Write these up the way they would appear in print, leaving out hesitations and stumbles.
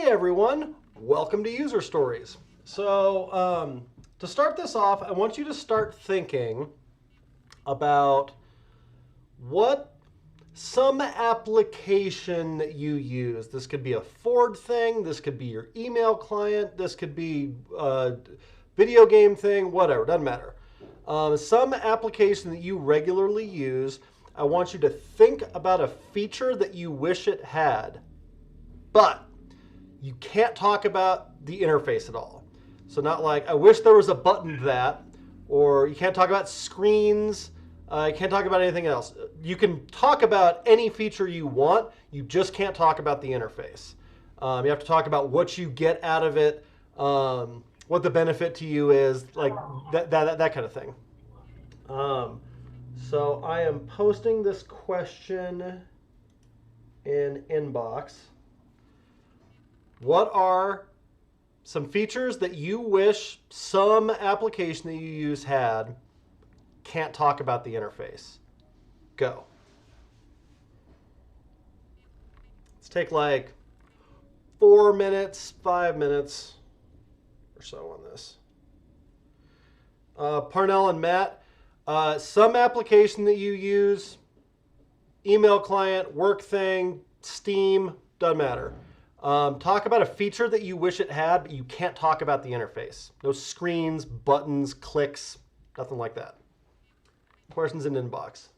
everyone, welcome to User Stories. So to start this off, I want you to start thinking about what some application that you use. This could be a Ford thing, this could be your email client, this could be a video game thing, whatever, doesn't matter. Some application that you regularly use, I want you to think about a feature that you wish it had, but you can't talk about the interface at all. So not like, I wish there was a button that, or you can't talk about screens, you can't talk about anything else. You can talk about any feature you want, you just can't talk about the interface. You have to talk about what you get out of it, what the benefit to you is, like that kind of thing. So I am posting this question in inbox. What are some features that you wish some application that you use had, can't talk about the interface? Go. Let's take like 4 minutes, 5 minutes or so on this. Parnell and Matt, some application that you use, email client, work thing, Steam, doesn't matter. Talk about a feature that you wish it had, but you can't talk about the interface. No screens, buttons, clicks, nothing like that. Questions in inbox.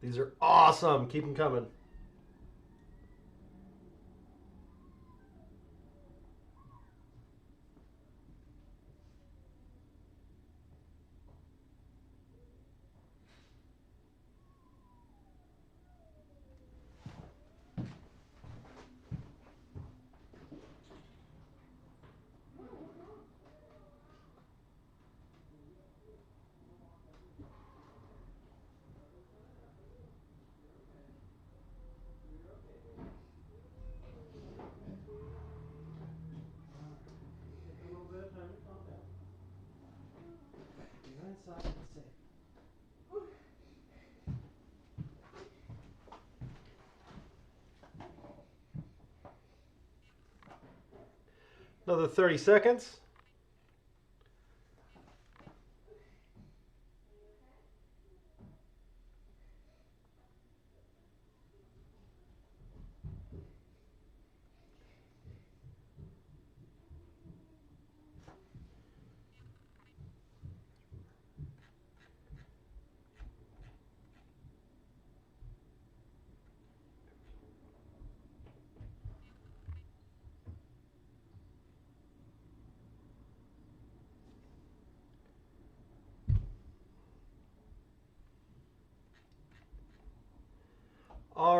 These are awesome. Keep them coming. Another 30 seconds.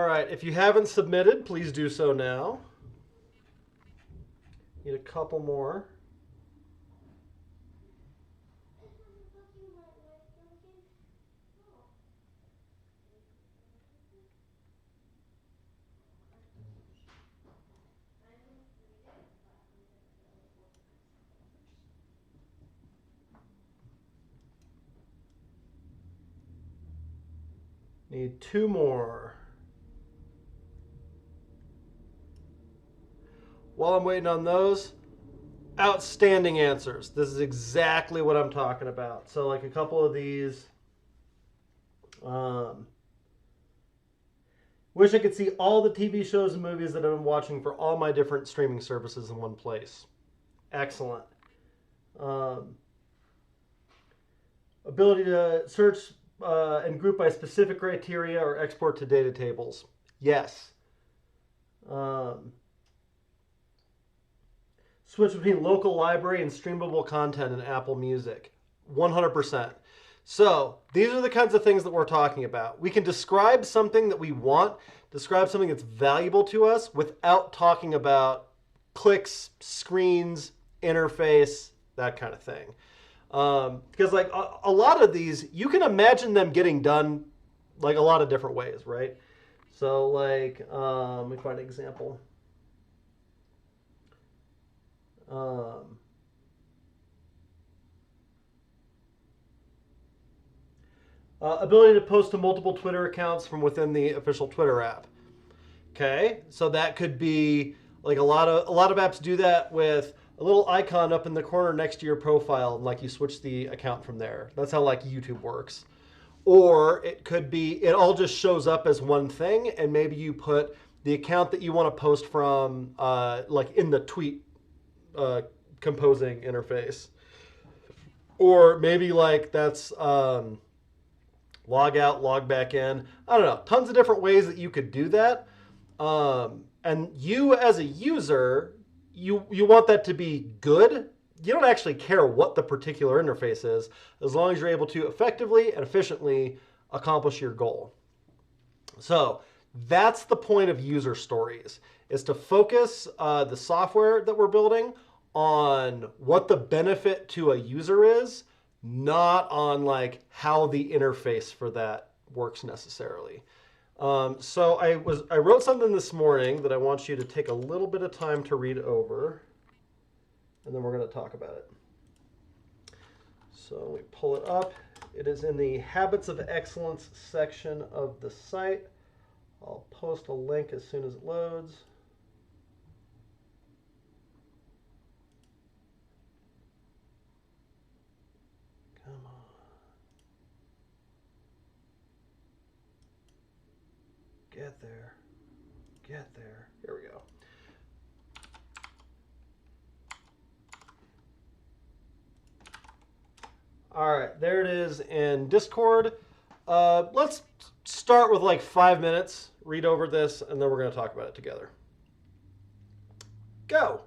right, if you haven't submitted, please do so now. Need a couple more. Need two more. While I'm waiting on those, outstanding answers. This is exactly what I'm talking about. So like a couple of these. Wish I could see all the TV shows and movies that I've been watching for all my different streaming services in one place. Excellent. Ability to search and group by specific criteria or export to data tables. Yes. Switch between local library and streamable content in Apple Music. 100%. So these are the kinds of things that we're talking about. We can describe something that we want, describe something that's valuable to us without talking about clicks, screens, interface, that kind of thing. Because like a lot of these, you can imagine them getting done like a lot of different ways, right? So like, let me find an example. Ability to post to multiple Twitter accounts from within the official Twitter app. Okay, so that could be like a lot of apps do that with a little icon up in the corner next to your profile, and like you switch the account from there. That's how like YouTube works. Or it could be it all just shows up as one thing, and maybe you put the account that you want to post from like in the tweet composing interface. Or maybe like that's log out, log back in. I don't know. Tons of different ways that you could do that. And you as a user, you want that to be good. You don't actually care what the particular interface is, as long as you're able to effectively and efficiently accomplish your goal. So that's the point of user stories, is to focus the software that we're building on what the benefit to a user is, not on like how the interface for that works necessarily. So I wrote something this morning that I want you to take a little bit of time to read over, and then we're going to talk about it. So we pull it up. It is in the Habits of Excellence section of the site. I'll post a link as soon as it loads. Come on. Get there. Get there. Here we go. All right, there it is in Discord. Let's start with like 5 minutes, read over this, and then we're going to talk about it together. Go.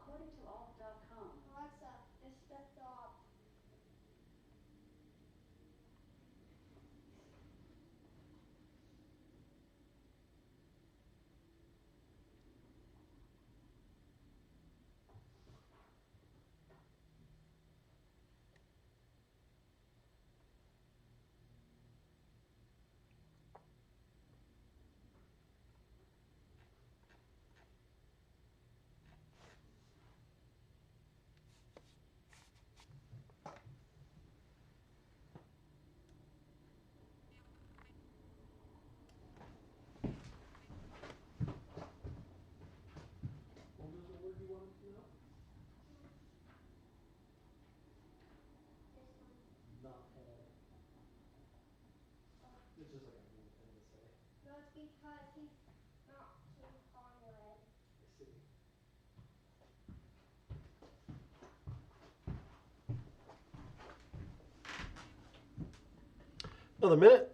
Alexa, it's the top. It's just like a mean thing to say. No, it's because he's not King Conrad. I see. Another minute.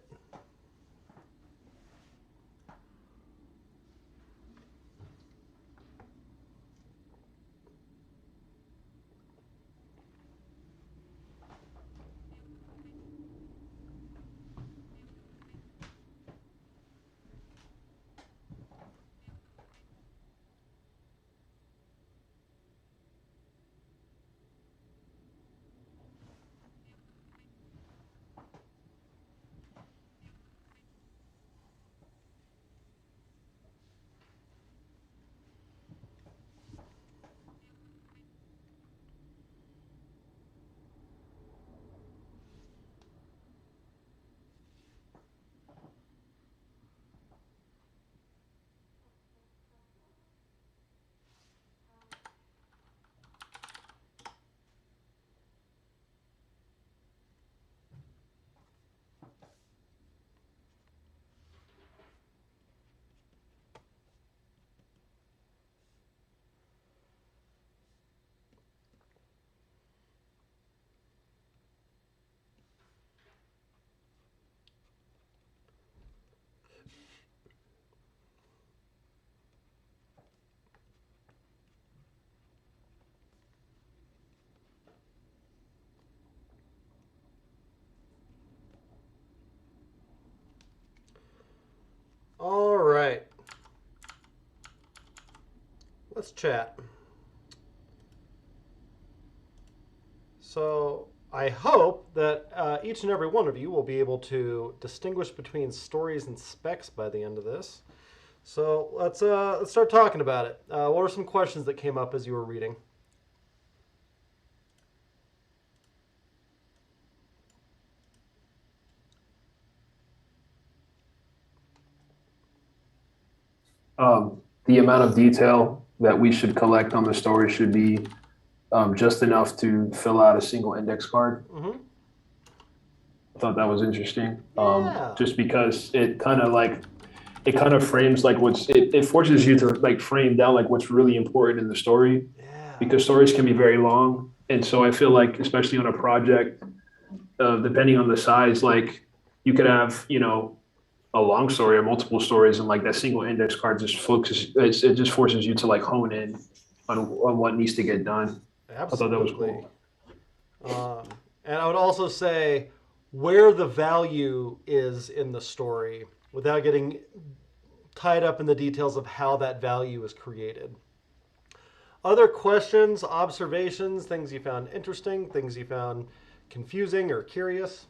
All right. Let's chat. So I hope that each and every one of you will be able to distinguish between stories and specs by the end of this. So let's start talking about it. What are some questions that came up as you were reading? The amount of detail that we should collect on the story should be just enough to fill out a single index card. Mm-hmm. I thought that was interesting. Yeah. Just because it kind of frames like it forces you to like frame down like what's really important in the story, Yeah. because stories can be very long. And so I feel like, especially on a project, depending on the size, like you could have, a long story or multiple stories, and like that single index card just it just forces you to like hone in on what needs to get done. I thought that was Absolutely. cool. Um, and I would also say where the value is in the story without getting tied up in the details of how that value is created. Other questions, observations, things you found interesting, things you found confusing or curious?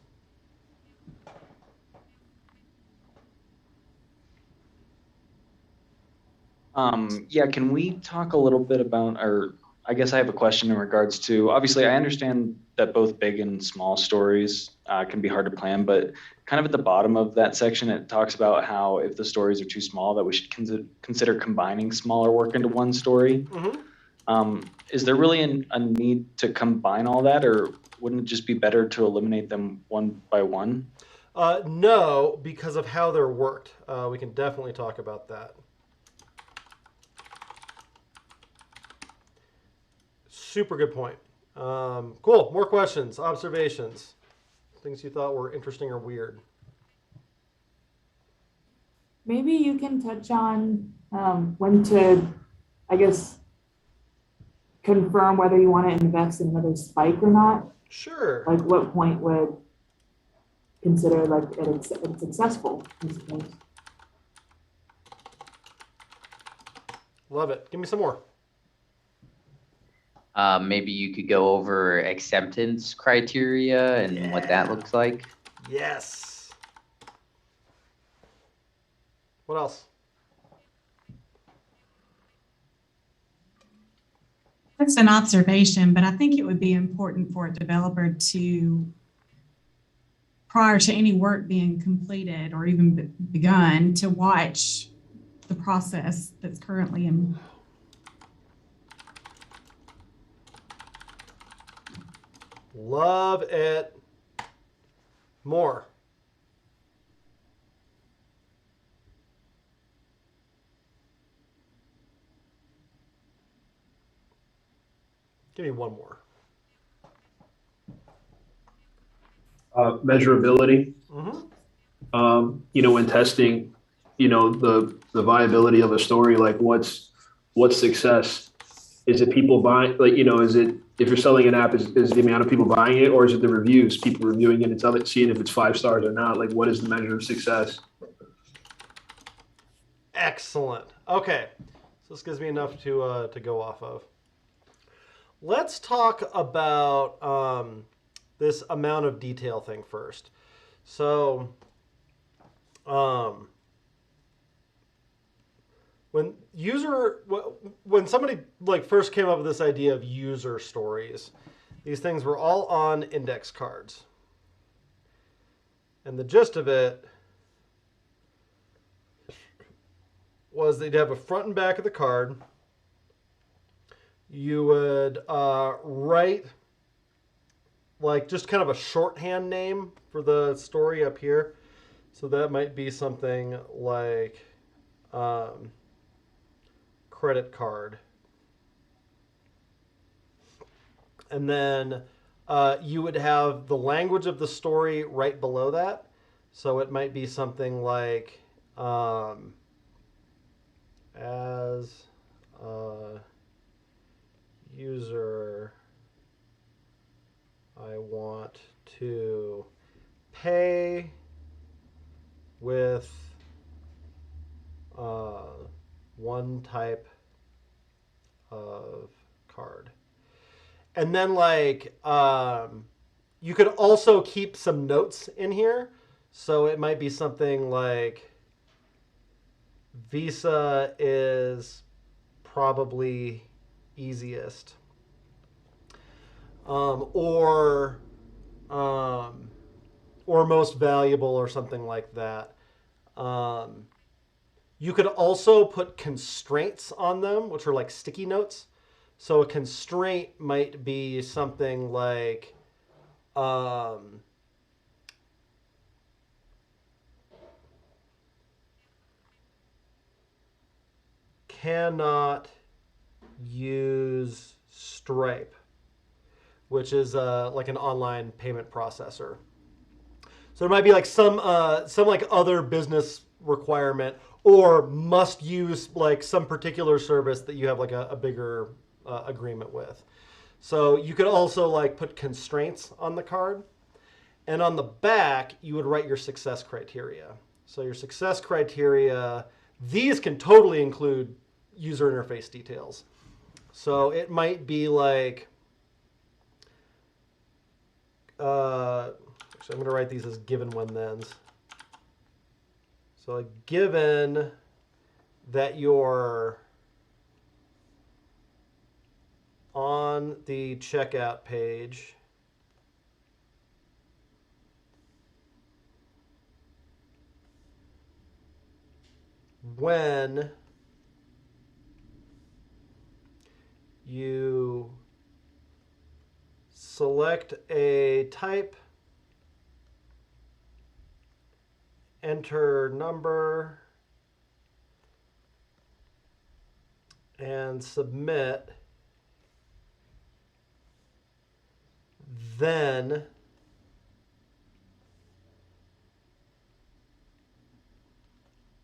Yeah, can we talk a little bit about, or I guess I have a question in regards to, obviously, I understand that both big and small stories can be hard to plan, but kind of at the bottom of that section, it talks about how if the stories are too small, that we should consider combining smaller work into one story. Mm-hmm. Is there really a need to combine all that, or wouldn't it just be better to eliminate them one by one? No, because of how they're worked. We can definitely talk about that. Super good point. Cool. More questions, observations, things you thought were interesting or weird. Maybe you can touch on when to, I guess, confirm whether you want to invest in another spike or not? Sure. Like what point would consider like it's successful, I suppose. Love it. Give me some more. Maybe you could go over acceptance criteria and what that looks like. Yes. What else? That's an observation, but I think it would be important for a developer to, prior to any work being completed or even begun, to watch the process that's currently in. Love it. More. Give me one more. Measurability. When testing, the viability of a story, like what's success? Is it people buying, is it, if you're selling an app, is the amount of people buying it, or is it the reviews, people reviewing it and seeing if it's 5 stars or not? Like, what is the measure of success? Excellent. Okay, so this gives me enough to go off of. Let's talk about this amount of detail thing first. So, when somebody first came up with this idea of user stories, these things were all on index cards. And the gist of it was they'd have a front and back of the card. You would write just kind of a shorthand name for the story up here. So that might be something like credit card. And then you would have the language of the story right below that. So it might be something like as a user, I want to pay with one type of card. And then you could also keep some notes in here. So it might be something like Visa is probably easiest. Or most valuable or something like that. You could also put constraints on them, which are like sticky notes. So a constraint might be something like cannot use Stripe, which is like an online payment processor. So there might be some other business requirement, or must use some particular service that you have a bigger agreement with. So you could also put constraints on the card, and on the back you would write your success criteria. So your success criteria, these can totally include user interface details. So it might be actually I'm going to write these as given when thens. So given that you're on the checkout page, when you select a type, enter number, and submit, then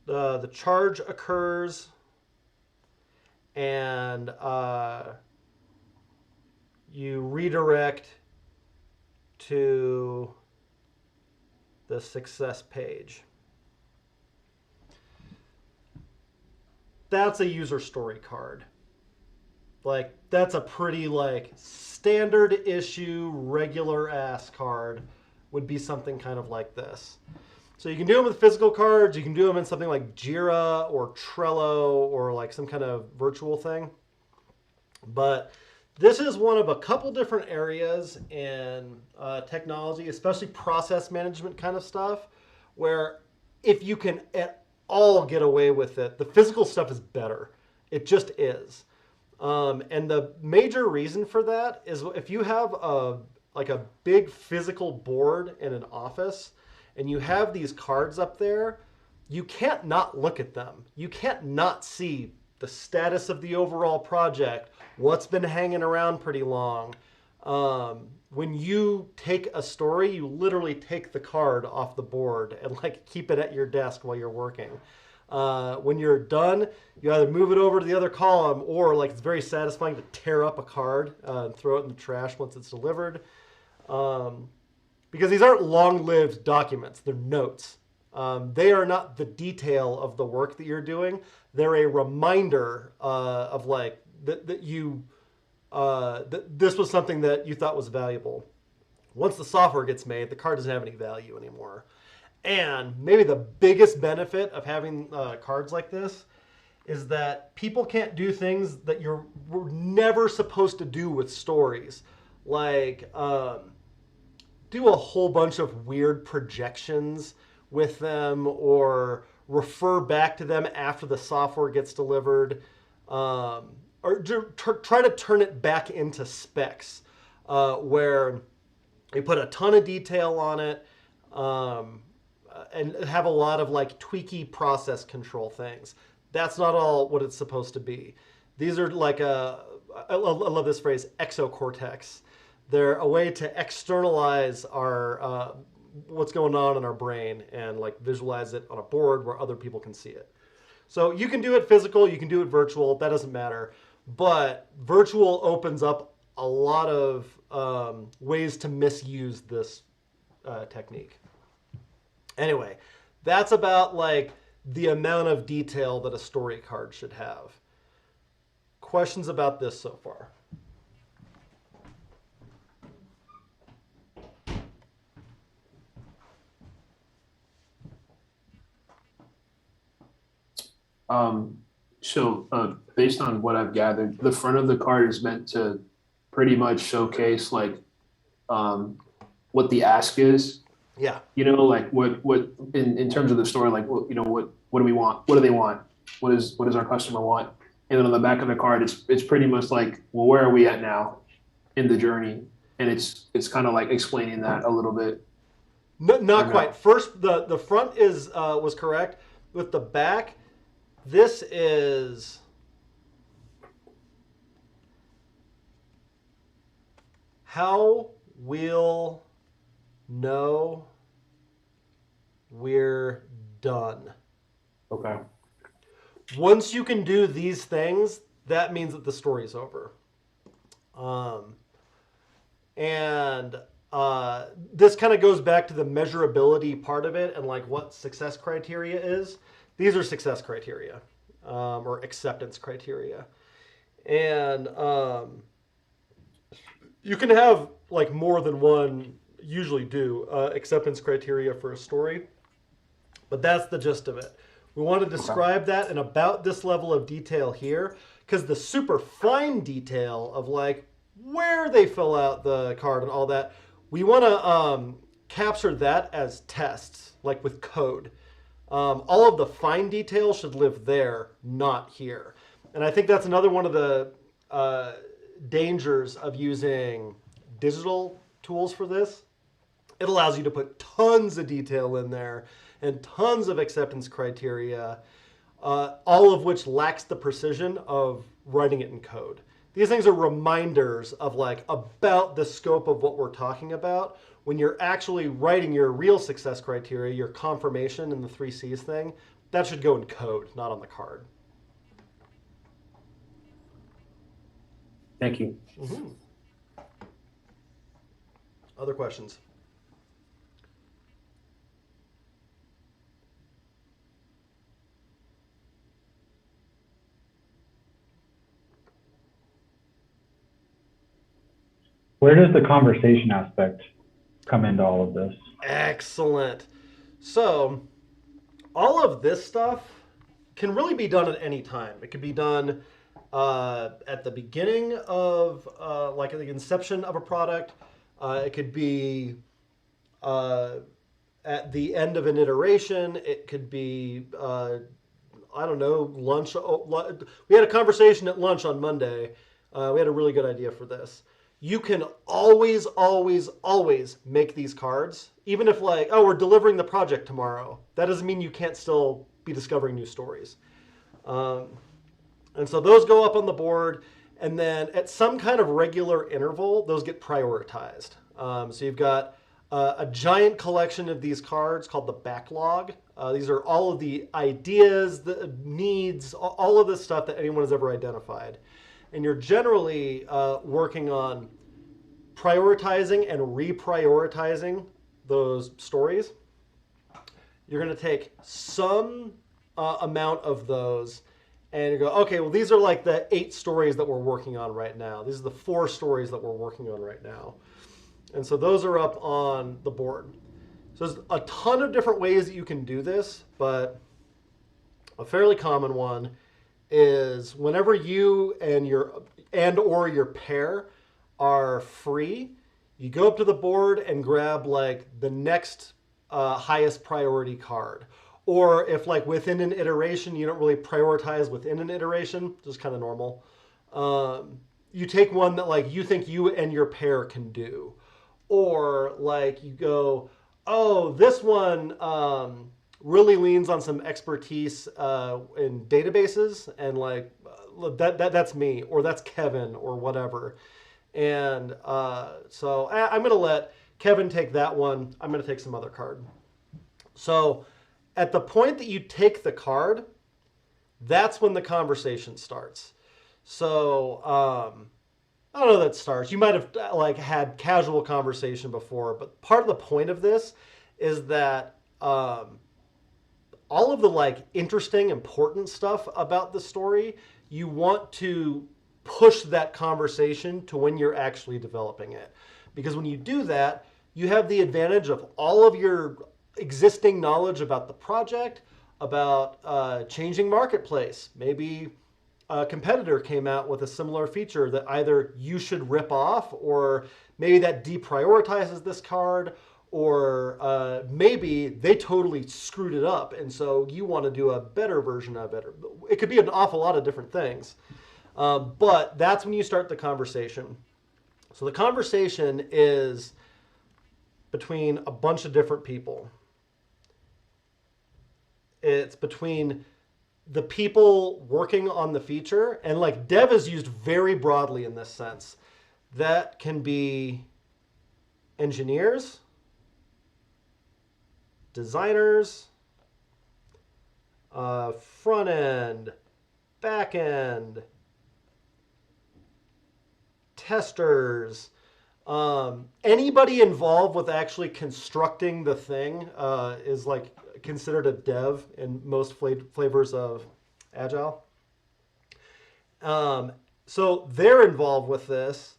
the charge occurs, and you redirect to the success page. That's a user story card. Like, that's a pretty, like, standard issue, regular ass card would be something kind of like this. So you can do them with physical cards. You can do them in something like Jira or Trello or like some kind of virtual thing. But this is one of a couple different areas in technology, especially process management kind of stuff, where if you can at all get away with it, the physical stuff is better. It just is. And the major reason for that is if you have a big physical board in an office and you have these cards up there, you can't not look at them. You can't not see the status of the overall project, what's been hanging around pretty long. When you take a story, you literally take the card off the board and like keep it at your desk while you're working. When you're done, you either move it over to the other column or like it's very satisfying to tear up a card and throw it in the trash once it's delivered. Because these aren't long-lived documents, they're notes. They are not the detail of the work that you're doing. They're a reminder of like that this was something that you thought was valuable. Once the software gets made, the card doesn't have any value anymore. And maybe the biggest benefit of having cards like this is that people can't do things that you're never supposed to do with stories. Like do a whole bunch of weird projections with them or refer back to them after the software gets delivered. Or try to turn it back into specs where you put a ton of detail on it and have a lot of like tweaky process control things. That's not all what it's supposed to be. These are like I love this phrase, exocortex. They're a way to externalize our what's going on in our brain and like visualize it on a board where other people can see it. So you can do it physical, you can do it virtual, that doesn't matter. But virtual opens up a lot of ways to misuse this technique. Anyway, that's about like the amount of detail that a story card should have. Questions about this so far? So based on what I've gathered, the front of the card is meant to pretty much showcase like what the ask is. Yeah. You know, like what in terms of the story, like what do we want? What do they want? What does our customer want? And then on the back of the card, it's pretty much like, well, where are we at now in the journey? And it's kind of like explaining that a little bit. Not quite. First, the front is was correct. With the back, this is how we'll know we're done. Okay. Once you can do these things, that means that the story's over. This kind of goes back to the measurability part of it and like what success criteria is. These are success criteria or acceptance criteria. And you can have like more than one, usually do, acceptance criteria for a story. But that's the gist of it. We want to describe that in about this level of detail here, because the super fine detail of like where they fill out the card and all that, we want to capture that as tests, like with code. All of the fine detail should live there, not here. And I think that's another one of the dangers of using digital tools for this. It allows you to put tons of detail in there and tons of acceptance criteria, all of which lacks the precision of writing it in code. These things are reminders of like about the scope of what we're talking about. When you're actually writing your real success criteria, your confirmation and the 3 C's thing, that should go in code, not on the card. Thank you. Mm-hmm. Other questions? Where does the conversation aspect come into all of this? Excellent. So, all of this stuff can really be done at any time. It could be done at the beginning of, like, the inception of a product. It could be at the end of an iteration. It could be, I don't know, lunch. We had a conversation at lunch on Monday. We had a really good idea for this. You can always, always, always make these cards. Even if, like, oh, we're delivering the project tomorrow. That doesn't mean you can't still be discovering new stories. And so those go up on the board. And then at some kind of regular interval, those get prioritized. So you've got a giant collection of these cards called the backlog. These are all of the ideas, the needs, all of this stuff that anyone has ever identified. And you're generally working on prioritizing and reprioritizing those stories. You're going to take some amount of those and you go, okay, well, these are like the 8 stories that we're working on right now. These are the 4 stories that we're working on right now. And so those are up on the board. So there's a ton of different ways that you can do this, but a fairly common one is whenever you and or your pair are free, you go up to the board and grab like the next highest priority card. Or if like within an iteration, you don't really prioritize within an iteration, just kind of normal. You take one that like you think you and your pair can do. Or like you go, oh, this one really leans on some expertise in databases, and like that's me, or that's Kevin, or whatever. And so I'm going to let Kevin take that one. I'm going to take some other card. So at the point that you take the card, that's when the conversation starts. So I don't know that starts. You might have like had casual conversation before, but part of the point of this is that all of the like interesting, important stuff about the story, you want to push that conversation to when you're actually developing it. Because when you do that, you have the advantage of all of your existing knowledge about the project, about changing marketplace. Maybe a competitor came out with a similar feature that either you should rip off, or maybe that deprioritizes this card, or maybe they totally screwed it up and so you want to do a better version of it. It could be an awful lot of different things. But that's when you start the conversation. So the conversation is between a bunch of different people. It's between the people working on the feature, and like dev is used very broadly in this sense. That can be engineers, designers, front end, back end, testers, anybody involved with actually constructing the thing is like considered a dev in most flavors of Agile. So they're involved with this,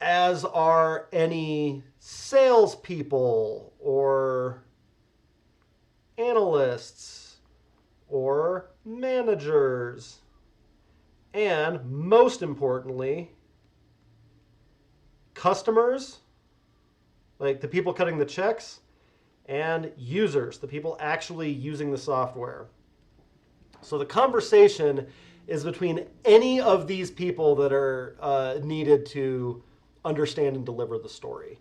as are any salespeople or analysts or managers, and most importantly, customers, like the people cutting the checks, and users, the people actually using the software. So the conversation is between any of these people that are needed to understand and deliver the story.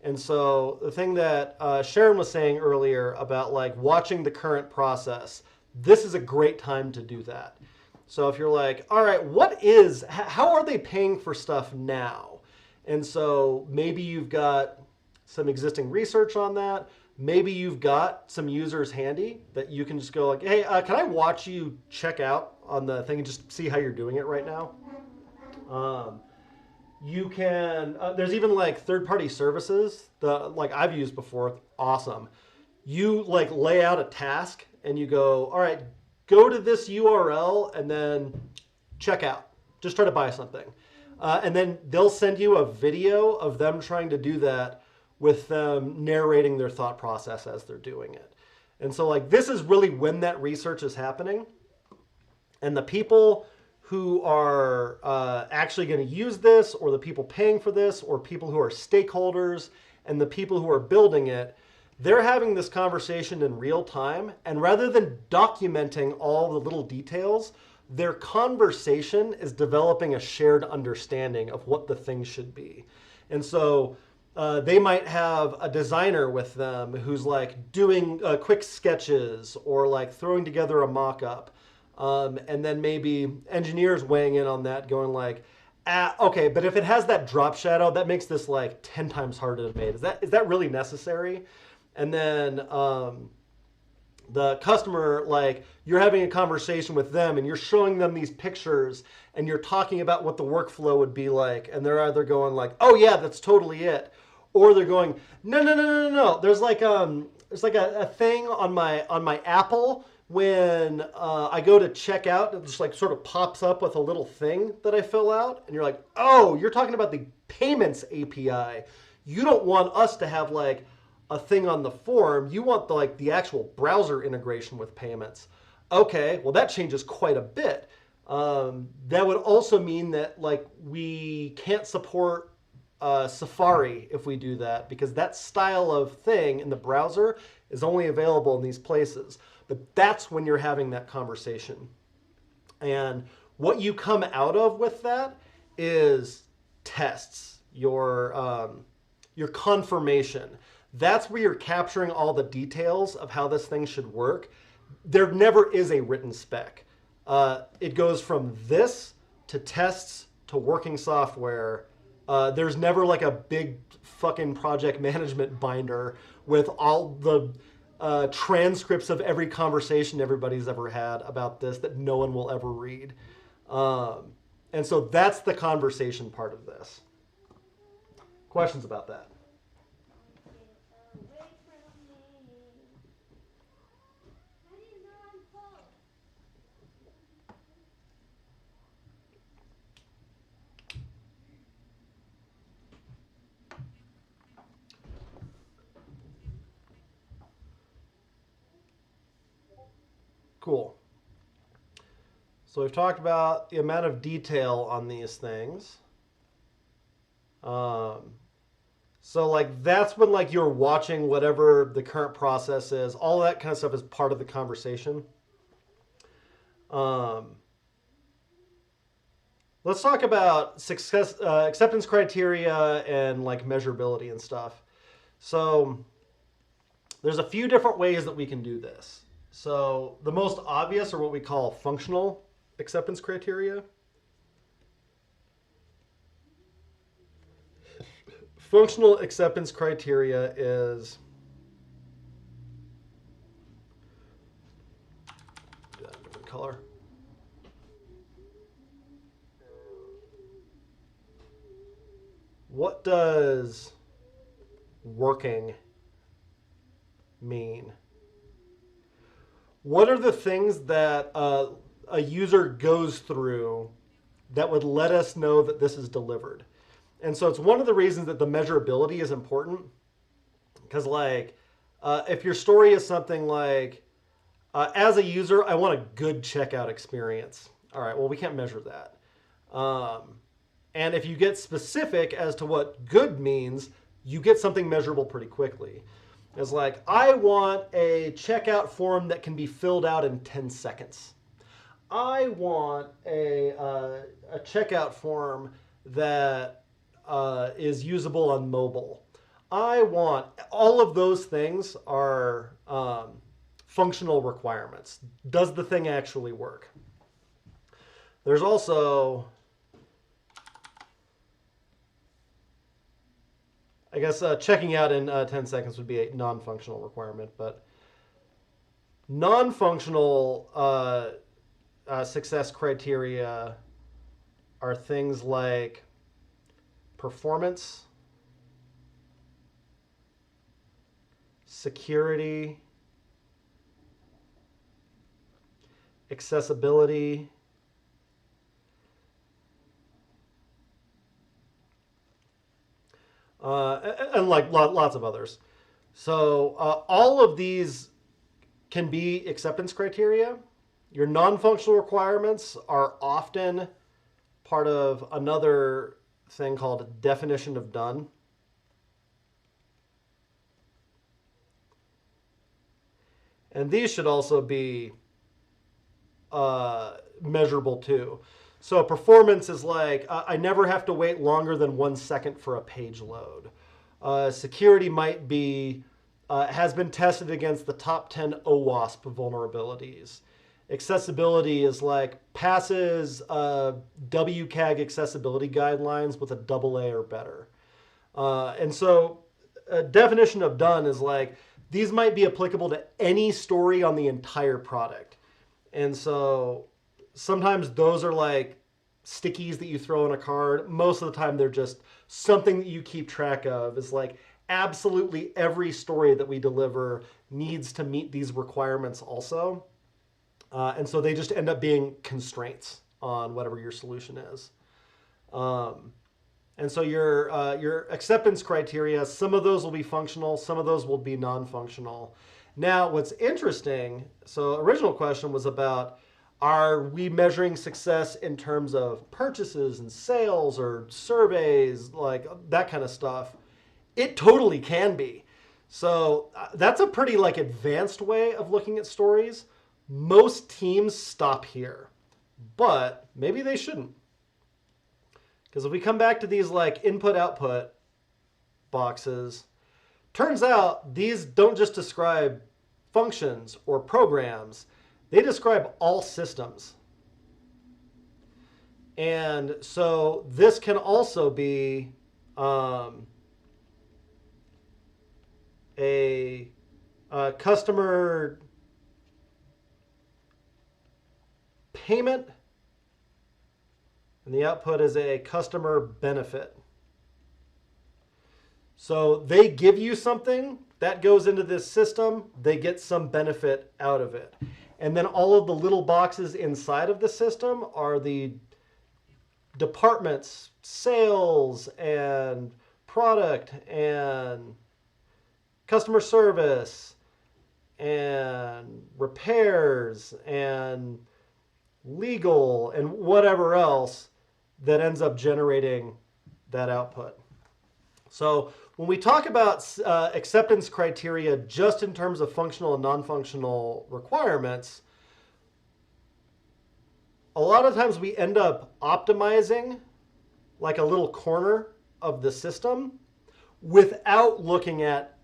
And so the thing that Sharon was saying earlier about like watching the current process, this is a great time to do that. So if you're like, all right, how are they paying for stuff now? And so maybe you've got some existing research on that. Maybe you've got some users handy that you can just go like, hey, can I watch you check out on the thing and just see how you're doing it right now? You can, there's even like third-party services like I've used before. Awesome. You like lay out a task and you go, all right, go to this URL and then check out. Just try to buy something. And then they'll send you a video of them trying to do that with them narrating their thought process as they're doing it. And so like this is really when that research is happening. And the people who are actually going to use this, or the people paying for this, or people who are stakeholders and the people who are building it, they're having this conversation in real time. And rather than documenting all the little details, their conversation is developing a shared understanding of what the thing should be. And so they might have a designer with them who's like doing quick sketches or like throwing together a mock-up. And then maybe engineers weighing in on that, going like, okay, but if it has that drop shadow, that makes this like 10 times harder to make. Is that really necessary? And then the customer, like you're having a conversation with them and you're showing them these pictures and you're talking about what the workflow would be like. And they're either going like, oh yeah, that's totally it. Or they're going, no. There's like a thing on my Apple when I go to check out, it just like sort of pops up with a little thing that I fill out. And you're like, oh, you're talking about the payments API. You don't want us to have like a thing on the form. You want the actual browser integration with payments. Okay, well that changes quite a bit. That would also mean that like we can't support Safari if we do that, because that style of thing in the browser is only available in these places. But that's when you're having that conversation. And what you come out of with that is tests, your confirmation. That's where you're capturing all the details of how this thing should work. There never is a written spec. It goes from this to tests to working software. There's never like a big fucking project management binder with all the transcripts of every conversation everybody's ever had about this that no one will ever read. And so that's the conversation part of this. Questions about that? Cool. So we've talked about the amount of detail on these things. So like that's when like you're watching whatever the current process is. All that kind of stuff is part of the conversation. Let's talk about success, acceptance criteria and like measurability and stuff. So there's a few different ways that we can do this. So the most obvious are what we call functional acceptance criteria. Functional acceptance criteria is different color. What does working mean? What are the things that a user goes through that would let us know that this is delivered? And so it's one of the reasons that the measurability is important. Because like, if your story is something like, as a user, I want a good checkout experience. All right, well, we can't measure that. And if you get specific as to what good means, you get something measurable pretty quickly. It's like, I want a checkout form that can be filled out in 10 seconds. I want a checkout form that is usable on mobile. I want, all of those things are functional requirements. Does the thing actually work? There's also, I guess checking out in 10 seconds would be a non-functional requirement, but non-functional success criteria are things like performance, security, accessibility, and like lots of others. So all of these can be acceptance criteria. Your non-functional requirements are often part of another thing called definition of done. And these should also be measurable too. So performance is like, I never have to wait longer than 1 second for a page load. Security might be, has been tested against the top 10 OWASP vulnerabilities. Accessibility is like passes WCAG accessibility guidelines with a AA or better. And so a definition of done is like, these might be applicable to any story on the entire product. And so sometimes those are like stickies that you throw in a card. Most of the time they're just something that you keep track of. Is like absolutely every story that we deliver needs to meet these requirements also. And so they just end up being constraints on whatever your solution is. And so your acceptance criteria, some of those will be functional, some of those will be non-functional. Now, what's interesting, so original question was about, are we measuring success in terms of purchases and sales or surveys, like that kind of stuff? It totally can be. So that's a pretty like advanced way of looking at stories. Most teams stop here, but maybe they shouldn't. Because if we come back to these like input-output boxes, turns out these don't just describe functions or programs, they describe all systems. And so this can also be a customer payment, and the output is a customer benefit. So they give you something that goes into this system, they get some benefit out of it. And then all of the little boxes inside of the system are the departments, sales and product and customer service and repairs and legal and whatever else that ends up generating that output. So when we talk about acceptance criteria just in terms of functional and non-functional requirements, a lot of times we end up optimizing like a little corner of the system without looking at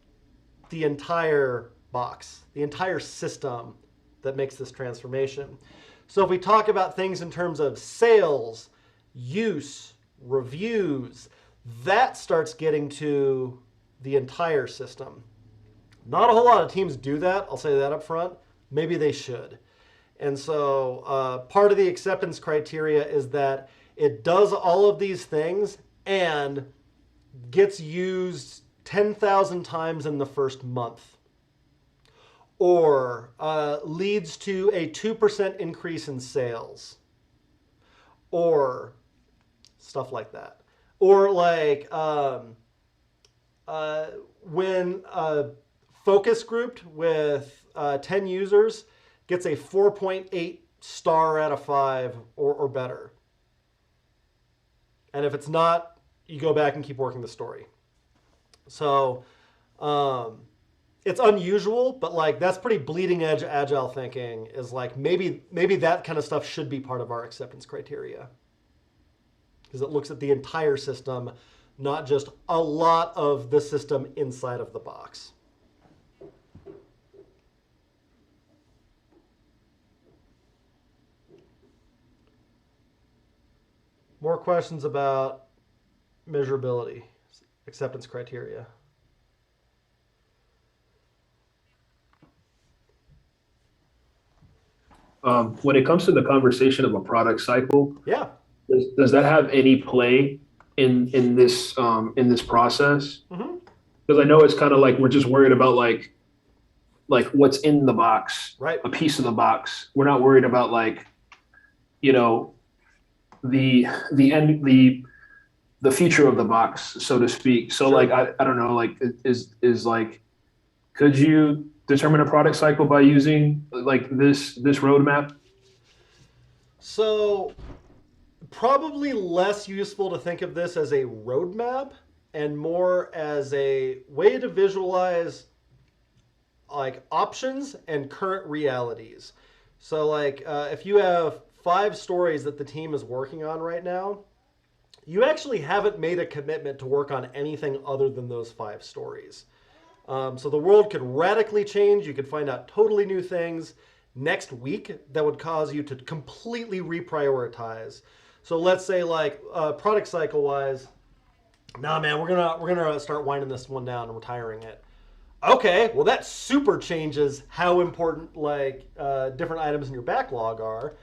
the entire box, the entire system that makes this transformation. So if we talk about things in terms of sales, use, reviews, that starts getting to the entire system. Not a whole lot of teams do that, I'll say that up front. Maybe they should. And so part of the acceptance criteria is that it does all of these things and gets used 10,000 times in the first month. Or leads to a 2% increase in sales. Or stuff like that. Or like when a focus group with 10 users gets a 4.8 star out of 5 or better. And if it's not, you go back and keep working the story. So it's unusual, but like that's pretty bleeding edge agile thinking, is like maybe that kind of stuff should be part of our acceptance criteria. Because it looks at the entire system, not just a lot of the system inside of the box. More questions about measurability, acceptance criteria? When it comes to the conversation of a product cycle, Yeah. does that have any play in this process? Mhm. Because I know it's kind of like we're just worried about like what's in the box, Right. a piece of the box. We're not worried about like, you know, the end, the future of the box, so to speak. So Sure. like I don't know, like is like, could you determine a product cycle by using like this roadmap? So probably less useful to think of this as a roadmap and more as a way to visualize like options and current realities. So like if you have 5 stories that the team is working on right now, you actually haven't made a commitment to work on anything other than those 5 stories. So the world could radically change. You could find out totally new things next week that would cause you to completely reprioritize. So let's say like product cycle wise, nah man, we're gonna start winding this one down and retiring it. Okay, well that super changes how important like different items in your backlog are,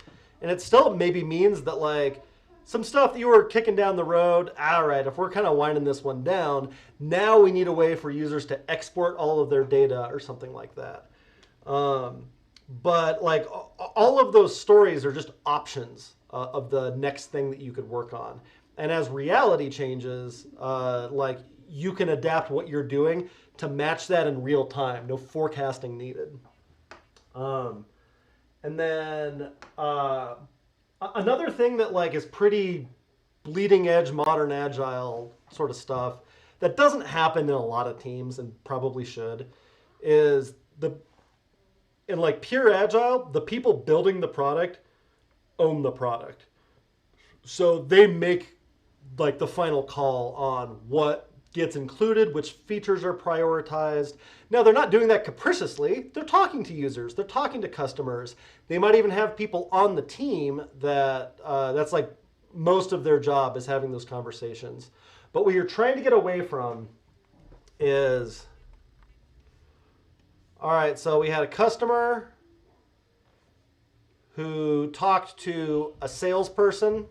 and it still maybe means that like some stuff that you were kicking down the road. All right, if we're kind of winding this one down, now we need a way for users to export all of their data or something like that. But like all of those stories are just options of the next thing that you could work on. And as reality changes, like you can adapt what you're doing to match that in real time. No forecasting needed. And then another thing that like is pretty bleeding edge modern agile sort of stuff that doesn't happen in a lot of teams and probably should is in like pure agile, the people building the product own the product. So they make like the final call on what gets included, which features are prioritized. Now, they're not doing that capriciously. They're talking to users. They're talking to customers. They might even have people on the team that that's like most of their job is having those conversations. But what you're trying to get away from is, all right, so we had a customer who talked to a salesperson.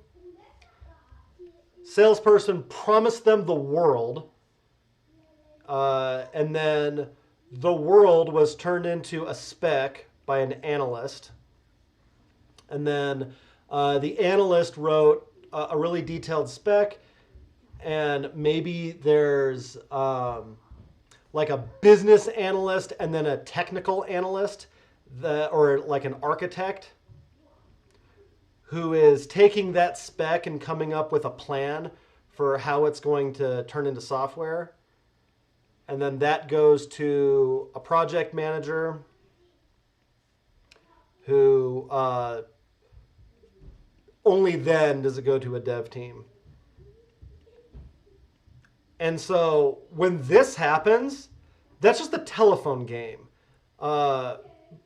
Salesperson promised them the world, and then the world was turned into a spec by an analyst. And then the analyst wrote a really detailed spec, and maybe there's like a business analyst and then a technical analyst, or like an architect who is taking that spec and coming up with a plan for how it's going to turn into software. And then that goes to a project manager who only then does it go to a dev team. And so when this happens, that's just a telephone game.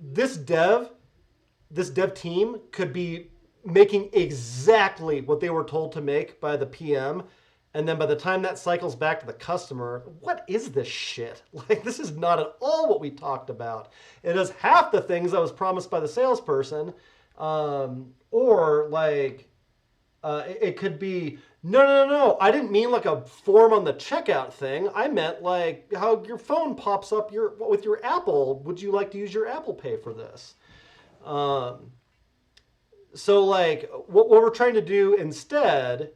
This dev team could be making exactly what they were told to make by the PM. And then by the time that cycles back to the customer, what is this shit? Like, this is not at all what we talked about. It is half the things that was promised by the salesperson. Or like, it could be, no. I didn't mean like a form on the checkout thing. I meant like how your phone pops up with your Apple. Would you like to use your Apple Pay for this? So like what we're trying to do instead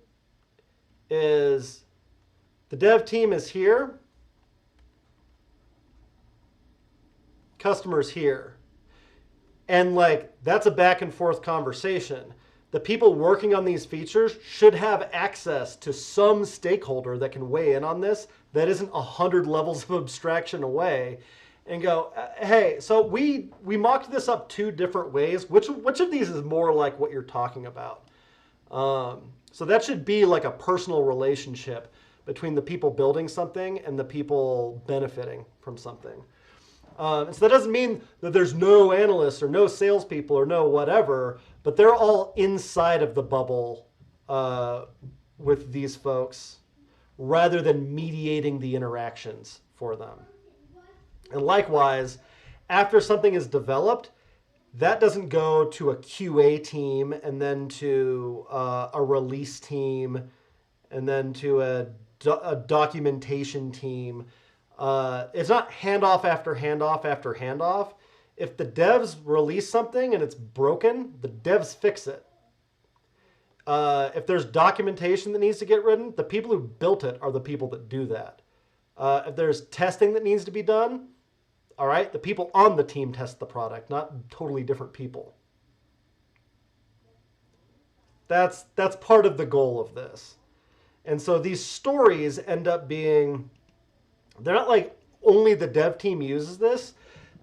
is the dev team is here, customers here. And like that's a back and forth conversation. The people working on these features should have access to some stakeholder that can weigh in on this that isn't 100 levels of abstraction away and go, hey, so we mocked this up 2 different ways. Which of these is more like what you're talking about? So that should be like a personal relationship between the people building something and the people benefiting from something. And so that doesn't mean that there's no analysts or no salespeople or no whatever, but they're all inside of the bubble with these folks rather than mediating the interactions for them. And likewise, after something is developed, that doesn't go to a QA team and then to a release team and then to a documentation team. It's not handoff after handoff after handoff. If the devs release something and it's broken, the devs fix it. If there's documentation that needs to get written, the people who built it are the people that do that. If there's testing that needs to be done, all right, the people on the team test the product, not totally different people. That's part of the goal of this. And so these stories end up being, they're not like only the dev team uses this.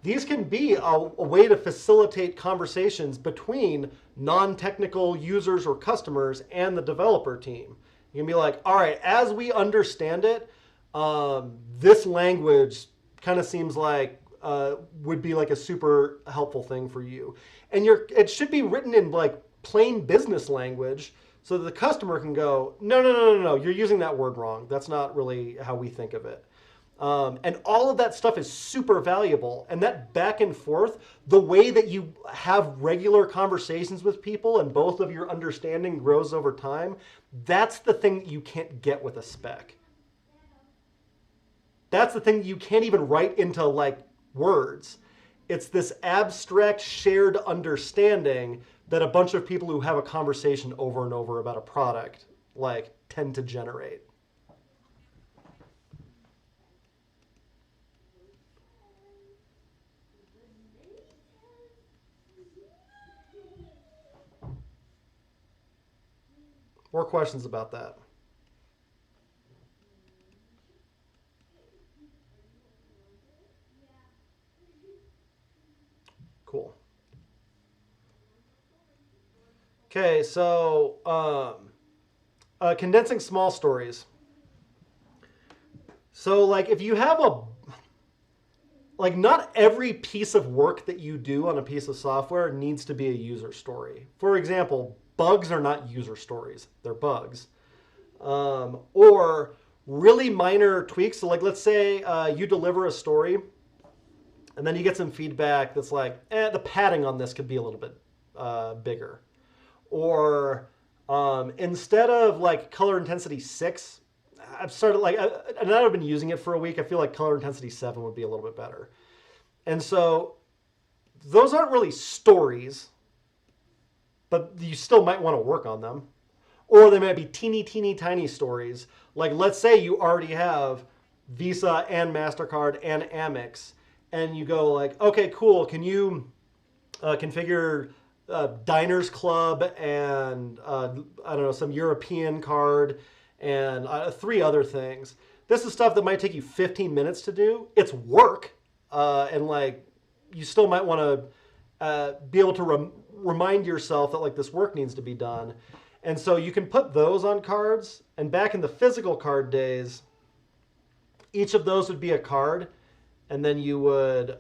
These can be a way to facilitate conversations between non-technical users or customers and the developer team. You can be like, all right, as we understand it, this language kind of seems like would be like a super helpful thing for you. And it should be written in like plain business language so that the customer can go, no, you're using that word wrong. That's not really how we think of it. And all of that stuff is super valuable. And that back and forth, the way that you have regular conversations with people and both of your understanding grows over time, that's the thing that you can't get with a spec. That's the thing that you can't even write into like words. It's this abstract shared understanding that a bunch of people who have a conversation over and over about a product like tend to generate. More questions about that? Cool. Okay, so condensing small stories. So like if you have like not every piece of work that you do on a piece of software needs to be a user story. For example, bugs are not user stories, they're bugs. Or really minor tweaks. So like let's say you deliver a story and then you get some feedback that's like, the padding on this could be a little bit bigger. Or instead of like color intensity 6, I've started like, and I've been using it for a week, I feel like color intensity 7 would be a little bit better. And so those aren't really stories, but you still might want to work on them. Or they might be teeny, tiny stories. Like let's say you already have Visa and MasterCard and Amex, and you go like, okay, cool, can you configure Diners Club and, I don't know, some European card and 3 other things. This is stuff that might take you 15 minutes to do. It's work, and like you still might want to be able to remind yourself that like this work needs to be done. And so you can put those on cards. And back in the physical card days, each of those would be a card, and then you would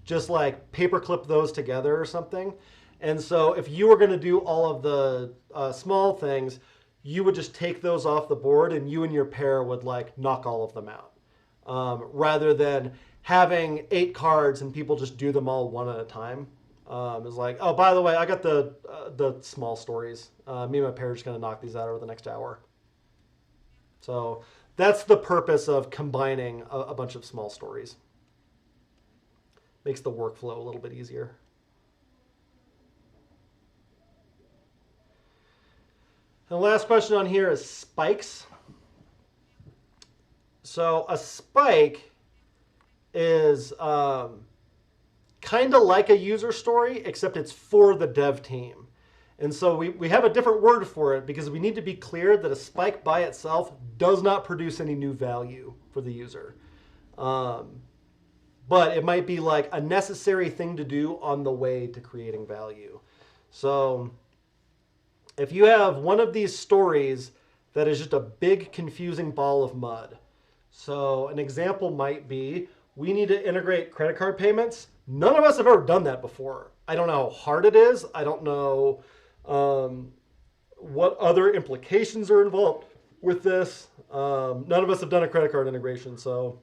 just like paperclip those together or something. And so if you were going to do all of the small things, you would just take those off the board and you and your pair would like knock all of them out. Rather than having 8 cards and people just do them all one at a time. It's like, oh, by the way, I got the small stories. Me and my pair are just going to knock these out over the next hour. So that's the purpose of combining a bunch of small stories. Makes the workflow a little bit easier. And the last question on here is spikes. So a spike is kind of like a user story, except it's for the dev team. And so we have a different word for it because we need to be clear that a spike by itself does not produce any new value for the user. But it might be like a necessary thing to do on the way to creating value. So if you have one of these stories that is just a big confusing ball of mud. So an example might be, we need to integrate credit card payments. None of us have ever done that before. I don't know how hard it is. I don't know what other implications are involved with this. None of us have done a credit card integration, so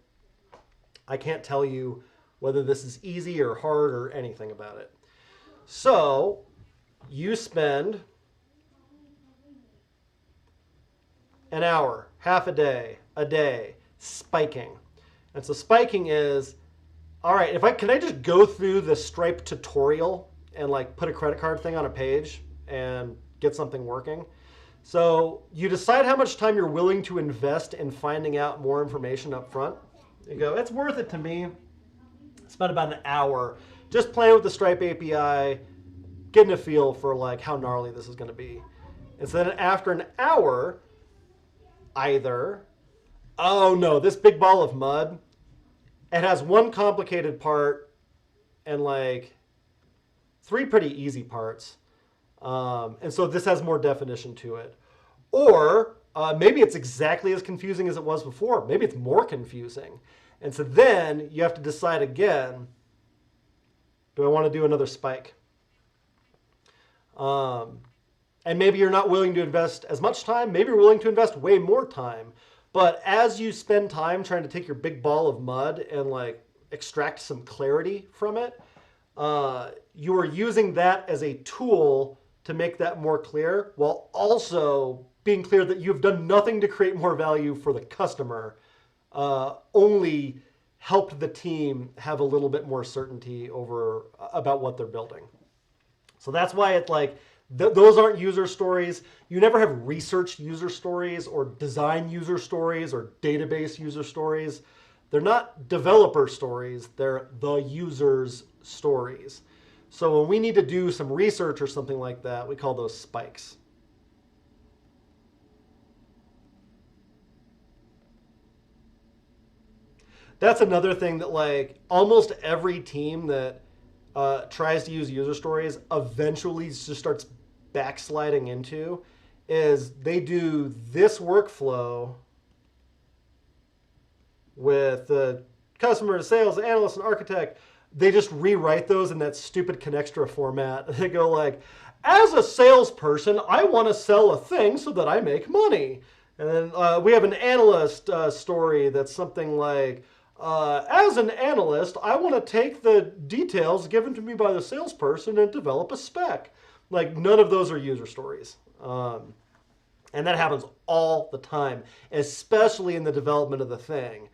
I can't tell you whether this is easy or hard or anything about it. So you spend an hour, half a day, spiking. And so spiking is, all right, can I just go through the Stripe tutorial and like put a credit card thing on a page and get something working? So you decide how much time you're willing to invest in finding out more information up front. You go, it's worth it to me. Spend about an hour just playing with the Stripe API, getting a feel for like how gnarly this is going to be. And so then after an hour, either, oh no, this big ball of mud, it has one complicated part and like 3 pretty easy parts. And so this has more definition to it. Or maybe it's exactly as confusing as it was before. Maybe it's more confusing. And so then you have to decide again, do I want to do another spike? And maybe you're not willing to invest as much time. Maybe you're willing to invest way more time. But as you spend time trying to take your big ball of mud and like extract some clarity from it, you are using that as a tool to make that more clear, while also being clear that you've done nothing to create more value for the customer, only helped the team have a little bit more certainty about what they're building. So that's why it's like, those aren't user stories. You never have research user stories or design user stories or database user stories. They're not developer stories, they're the user's stories. So when we need to do some research or something like that, we call those spikes. That's another thing that like almost every team that tries to use user stories eventually just starts backsliding into, is they do this workflow with the customer, sales, analyst, and architect. They just rewrite those in that stupid Connextra format. They go like, as a salesperson, I want to sell a thing so that I make money. And then we have an analyst story that's something like, as an analyst, I want to take the details given to me by the salesperson and develop a spec. Like, none of those are user stories. And that happens all the time, especially in the development of the thing.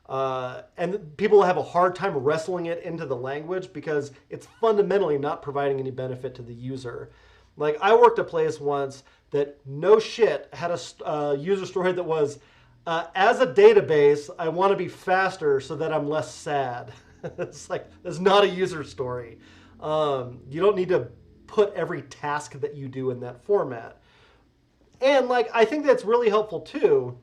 And people have a hard time wrestling it into the language because it's fundamentally not providing any benefit to the user. Like, I worked a place once that, no shit, had a user story that was, as a database, I want to be faster so that I'm less sad. It's like, it's not a user story. You don't need to put every task that you do in that format. And like, I think that's really helpful too,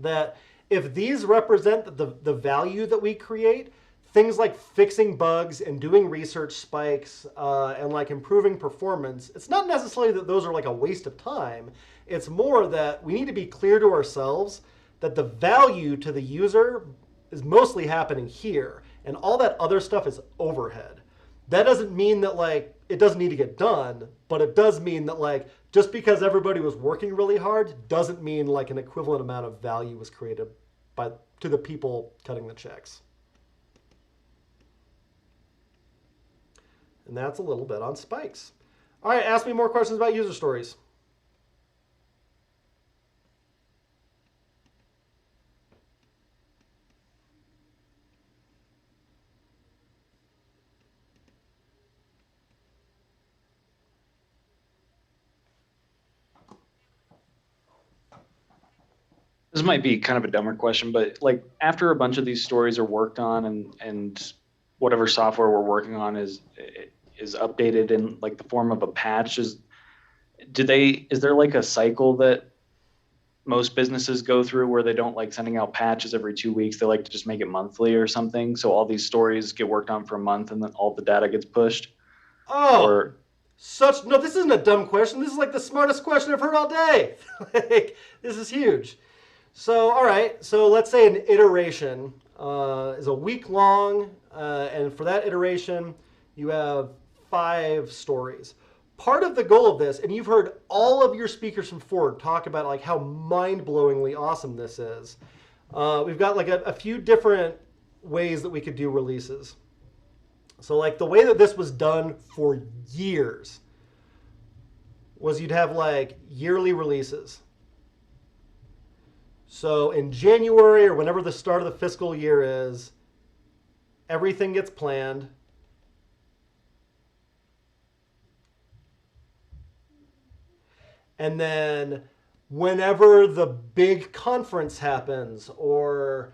that if these represent the value that we create, things like fixing bugs and doing research spikes and like improving performance, it's not necessarily that those are like a waste of time. It's more that we need to be clear to ourselves that the value to the user is mostly happening here, and all that other stuff is overhead. That doesn't mean that like it doesn't need to get done, but it does mean that like just because everybody was working really hard doesn't mean like an equivalent amount of value was created to the people cutting the checks. And that's a little bit on spikes. All right, ask me more questions about user stories. This might be kind of a dumber question, but like after a bunch of these stories are worked on and whatever software we're working on is updated in like the form of a patch, is there like a cycle that most businesses go through where they don't like sending out patches every 2 weeks? They like to just make it monthly or something. So all these stories get worked on for a month and then all the data gets pushed. Oh, no, this isn't a dumb question. This is like the smartest question I've heard all day. Like, this is huge. So, all right. So let's say an iteration is a week long. And for that iteration, you have 5 stories. Part of the goal of this, and you've heard all of your speakers from Ford talk about like how mind-blowingly awesome this is. We've got like a few different ways that we could do releases. So like the way that this was done for years was you'd have like yearly releases. So in January or whenever the start of the fiscal year is, everything gets planned. And then whenever the big conference happens, or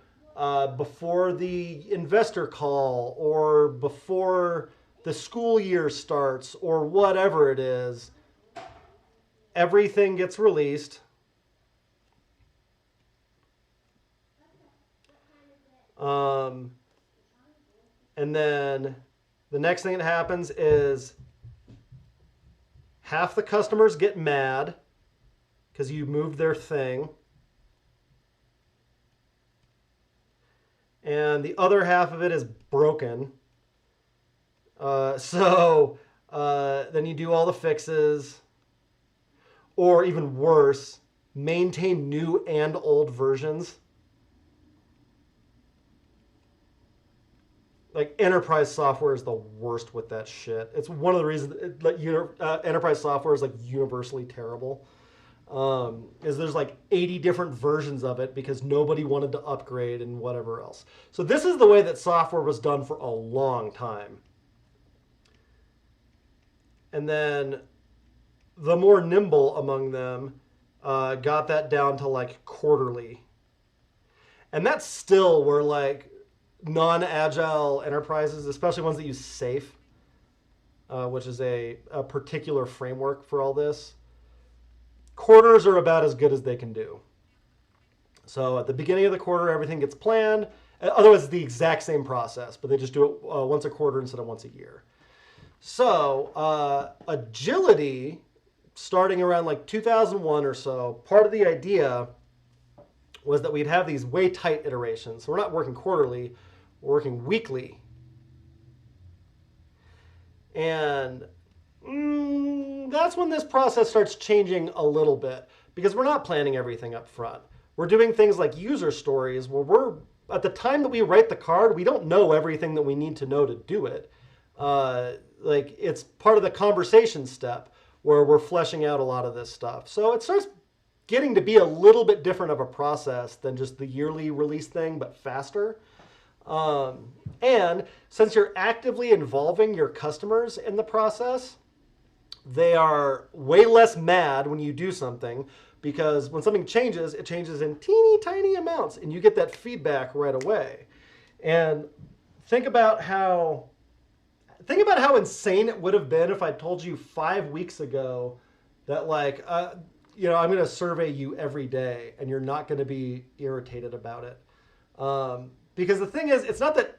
before the investor call, or before the school year starts, or whatever it is, everything gets released. And then the next thing that happens is half the customers get mad because you moved their thing. And the other half of it is broken. So then you do all the fixes. Or even worse, maintain new and old versions. Like enterprise software is the worst with that shit. It's one of the reasons enterprise software is like universally terrible. Is there's like 80 different versions of it because nobody wanted to upgrade and whatever else. So this is the way that software was done for a long time. And then the more nimble among them got that down to like quarterly. And that's still where like non-agile enterprises, especially ones that use SAFe, which is a particular framework for all this, quarters are about as good as they can do. So at the beginning of the quarter, everything gets planned. Otherwise, it's the exact same process, but they just do it once a quarter instead of once a year. So agility, starting around like 2001 or so, part of the idea was that we'd have these way tight iterations. So we're not working quarterly, we're working weekly. And that's when this process starts changing a little bit, because we're not planning everything up front. We're doing things like user stories where we're, at the time that we write the card, we don't know everything that we need to know to do it. Like it's part of the conversation step where we're fleshing out a lot of this stuff. So it starts getting to be a little bit different of a process than just the yearly release thing, but faster. And since you're actively involving your customers in the process, they are way less mad when you do something, because when something changes, it changes in teeny tiny amounts and you get that feedback right away. And think about how insane it would have been if I told you 5 weeks ago that like, I'm going to survey you every day and you're not going to be irritated about it. Because the thing is, it's not that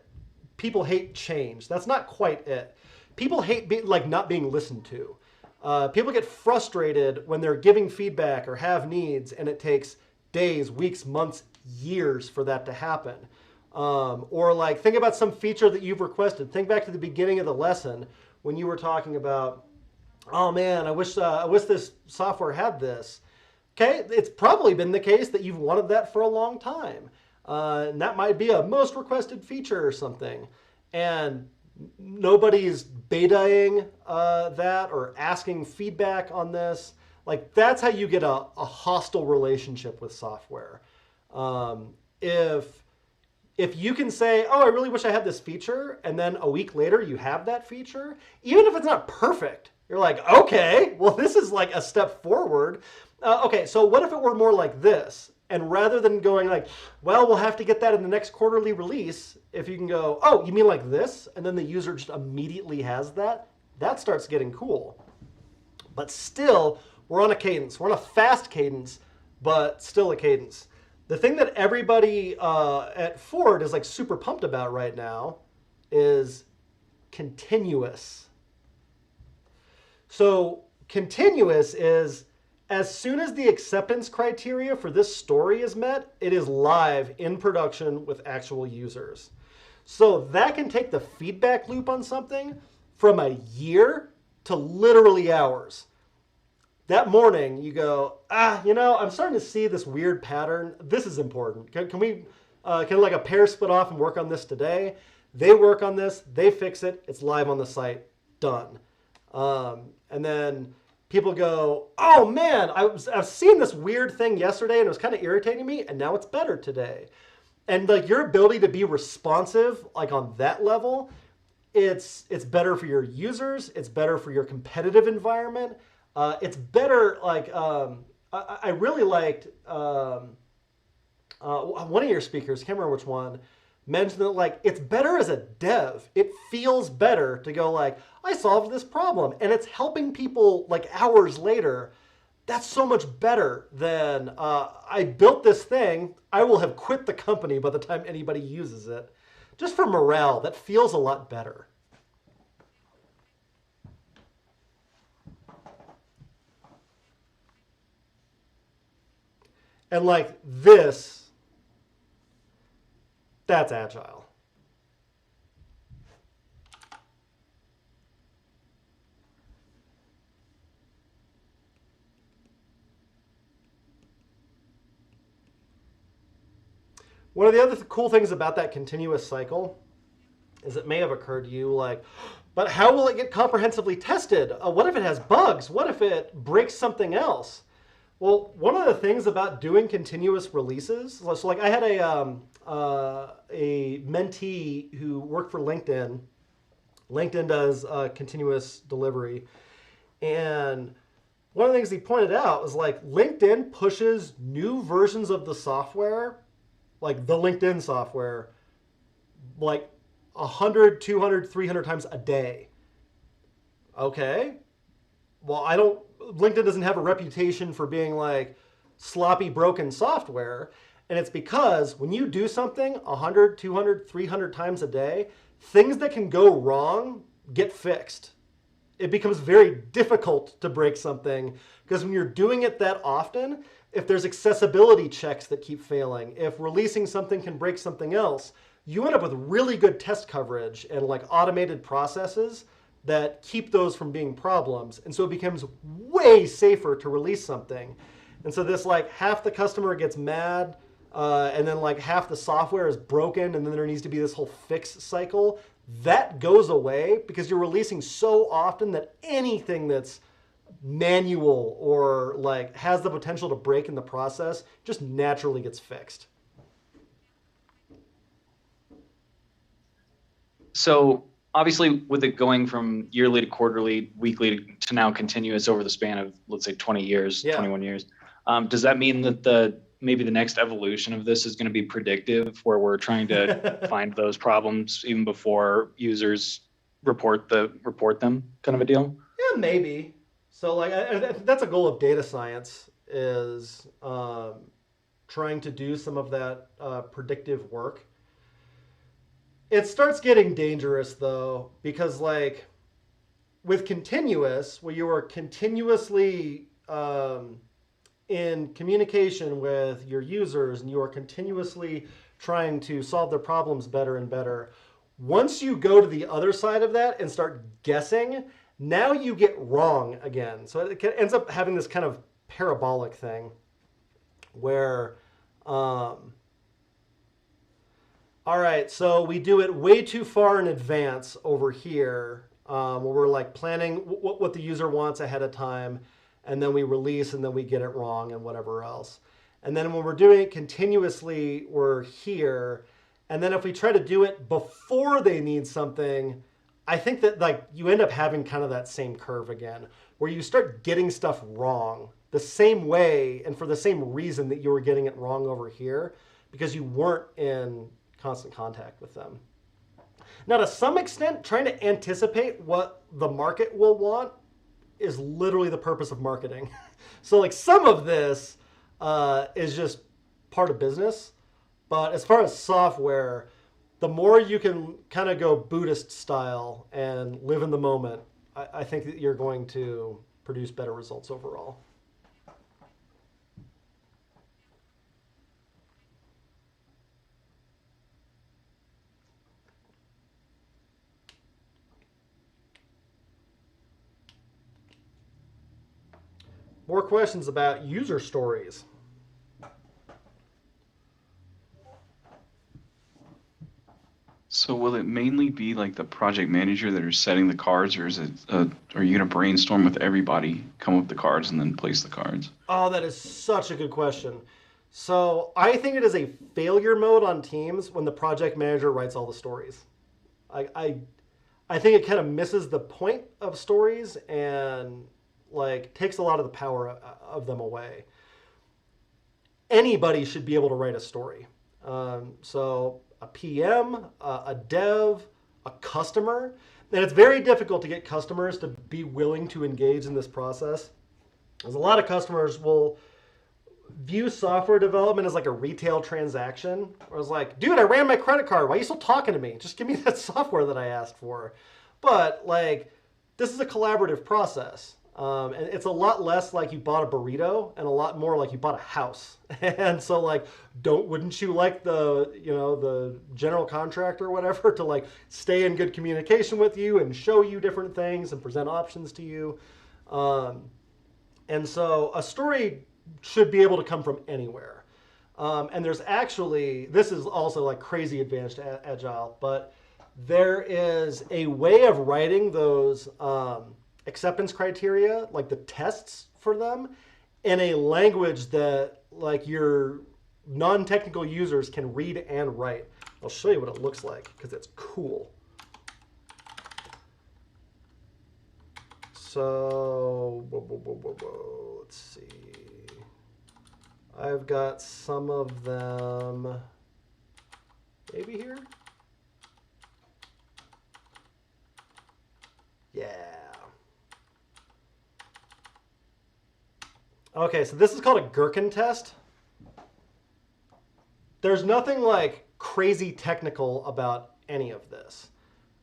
people hate change. That's not quite it. People hate not being listened to. People get frustrated when they're giving feedback or have needs and it takes days, weeks, months, years for that to happen. Or like think about some feature that you've requested. Think back to the beginning of the lesson when you were talking about, oh man, I wish this software had this. Okay, it's probably been the case that you've wanted that for a long time. And that might be a most requested feature or something. And nobody's betaing that or asking feedback on this. Like that's how you get a hostile relationship with software. If you can say, oh, I really wish I had this feature, and then a week later you have that feature, even if it's not perfect, you're like, okay, well, this is like a step forward. Okay, so what if it were more like this? And rather than going like, well, we'll have to get that in the next quarterly release, if you can go, oh, you mean like this? And then the user just immediately has that, that starts getting cool. But still, we're on a cadence. We're on a fast cadence, but still a cadence. The thing that everybody at Ford is like super pumped about right now is continuous. So continuous is as soon as the acceptance criteria for this story is met, it is live in production with actual users. So that can take the feedback loop on something from a year to literally hours. That morning you go, I'm starting to see this weird pattern. This is important. Can like a pair split off and work on this today? They work on this, they fix it, it's live on the site, done. And then people go, oh man, I've seen this weird thing yesterday and it was kind of irritating me, and now it's better today. And like your ability to be responsive, like on that level, it's better for your users. It's better for your competitive environment. It's better. Like I really liked one of your speakers. Can't remember which one. Mentioned that like it's better as a dev. It feels better to go like I solved this problem and it's helping people like hours later. That's so much better than I built this thing. I will have quit the company by the time anybody uses it. Just for morale, that feels a lot better. And like this, that's agile. One of the other cool things about that continuous cycle is it may have occurred to you like, but how will it get comprehensively tested? What if it has bugs? What if it breaks something else? Well, one of the things about doing continuous releases, so like I had a mentee who worked for LinkedIn. LinkedIn does continuous delivery. And one of the things he pointed out was like LinkedIn pushes new versions of the software, like the LinkedIn software, like 100, 200, 300 times a day. Okay. Well, LinkedIn doesn't have a reputation for being like sloppy, broken software. And it's because when you do something 100, 200, 300 times a day, things that can go wrong get fixed. It becomes very difficult to break something because when you're doing it that often, if there's accessibility checks that keep failing, if releasing something can break something else, you end up with really good test coverage and like automated processes that keep those from being problems. And so it becomes way safer to release something. And so this like half the customer gets mad and then like half the software is broken and then there needs to be this whole fix cycle. That goes away because you're releasing so often that anything that's manual or like has the potential to break in the process just naturally gets fixed. So obviously with it going from yearly to quarterly, weekly to now continuous over the span of, let's say 20 years, Yeah. 21 years, does that mean that maybe the next evolution of this is going to be predictive, where we're trying to find those problems even before users report them, kind of a deal? Yeah, maybe. So like that's a goal of data science is trying to do some of that predictive work. It starts getting dangerous though, because like with continuous, where you are continuously in communication with your users and you are continuously trying to solve their problems better and better, once you go to the other side of that and start guessing, now you get wrong again. So it ends up having this kind of parabolic thing where, all right, so we do it way too far in advance over here, where we're like planning what the user wants ahead of time, and then we release and then we get it wrong and whatever else. And then when we're doing it continuously, we're here. And then if we try to do it before they need something, I think that like you end up having kind of that same curve again, where you start getting stuff wrong the same way and for the same reason that you were getting it wrong over here, because you weren't in constant contact with them. Now, to some extent, trying to anticipate what the market will want is literally the purpose of marketing. So like some of this is just part of business. But as far as software, the more you can kind of go Buddhist style and live in the moment, I think that you're going to produce better results overall. More questions about user stories. So will it mainly be like the project manager that are setting the cards, or is it, are you gonna brainstorm with everybody, come up with the cards, and then place the cards? Oh, that is such a good question. So I think it is a failure mode on teams when the project manager writes all the stories. I think it kind of misses the point of stories and like takes a lot of the power of them away. Anybody should be able to write a story. So a PM, a dev, a customer, and it's very difficult to get customers to be willing to engage in this process. Because a lot of customers will view software development as like a retail transaction. Where it's like, dude, I ran my credit card. Why are you still talking to me? Just give me that software that I asked for. But like, this is a collaborative process. And it's a lot less like you bought a burrito and a lot more like you bought a house. And so like, wouldn't you like the general contractor or whatever to like stay in good communication with you and show you different things and present options to you? And so a story should be able to come from anywhere. And there's actually, this is also like crazy advanced agile, but there is a way of writing those acceptance criteria, like the tests for them, in a language that like your non-technical users can read and write. I'll show you what it looks like because it's cool. So, let's see. I've got some of them maybe here. Yeah. Okay, so this is called a Gherkin test. There's nothing like crazy technical about any of this.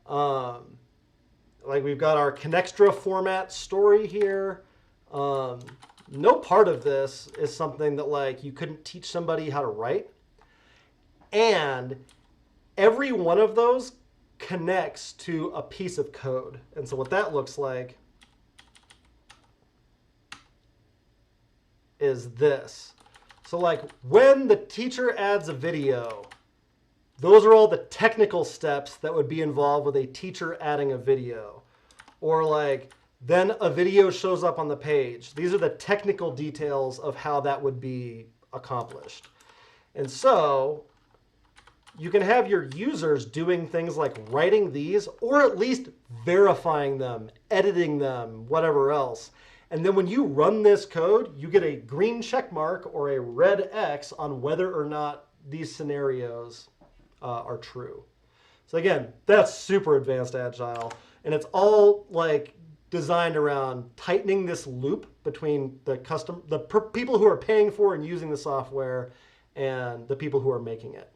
Like we've got our Connextra format story here. No part of this is something that like you couldn't teach somebody how to write. And every one of those connects to a piece of code. And so what that looks like is this. So like when the teacher adds a video, those are all the technical steps that would be involved with a teacher adding a video. Or like then a video shows up on the page. These are the technical details of how that would be accomplished. And so you can have your users doing things like writing these or at least verifying them, editing them, whatever else. And then when you run this code, you get a green check mark or a red X on whether or not these scenarios are true. So again, that's super advanced agile. And it's all like designed around tightening this loop between the people who are paying for and using the software and the people who are making it.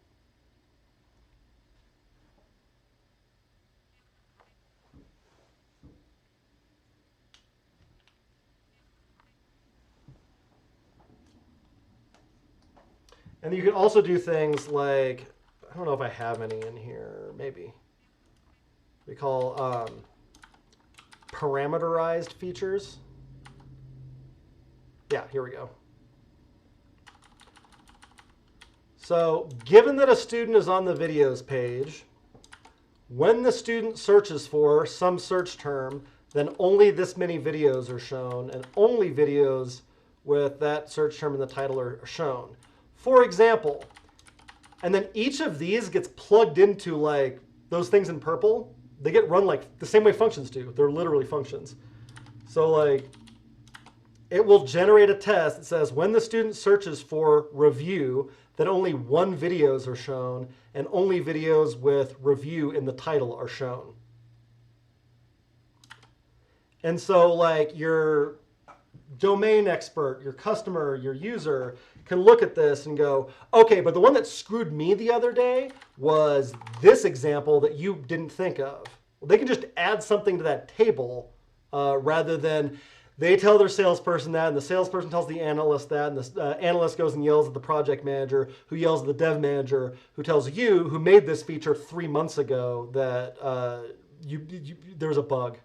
And you can also do things like, I don't know if I have any in here, maybe. We call parameterized features. Yeah, here we go. So given that a student is on the videos page, when the student searches for some search term, then only this many videos are shown, and only videos with that search term in the title are shown. For example, and then each of these gets plugged into like those things in purple. They get run like the same way functions do. They're literally functions. So like it will generate a test that says when the student searches for review, that only one videos are shown and only videos with review in the title are shown. And so like your domain expert, your customer, your user can look at this and go, okay, but the one that screwed me the other day was this example that you didn't think of. Well, they can just add something to that table rather than they tell their salesperson that, and the salesperson tells the analyst that, and the analyst goes and yells at the project manager, who yells at the dev manager, who tells you, who made this feature 3 months ago, that there's a bug.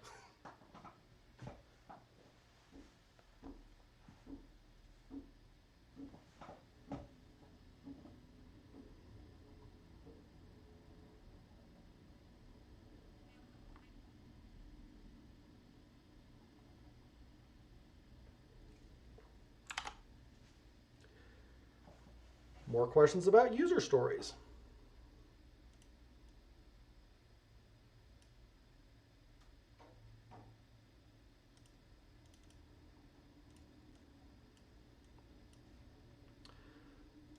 More questions about user stories.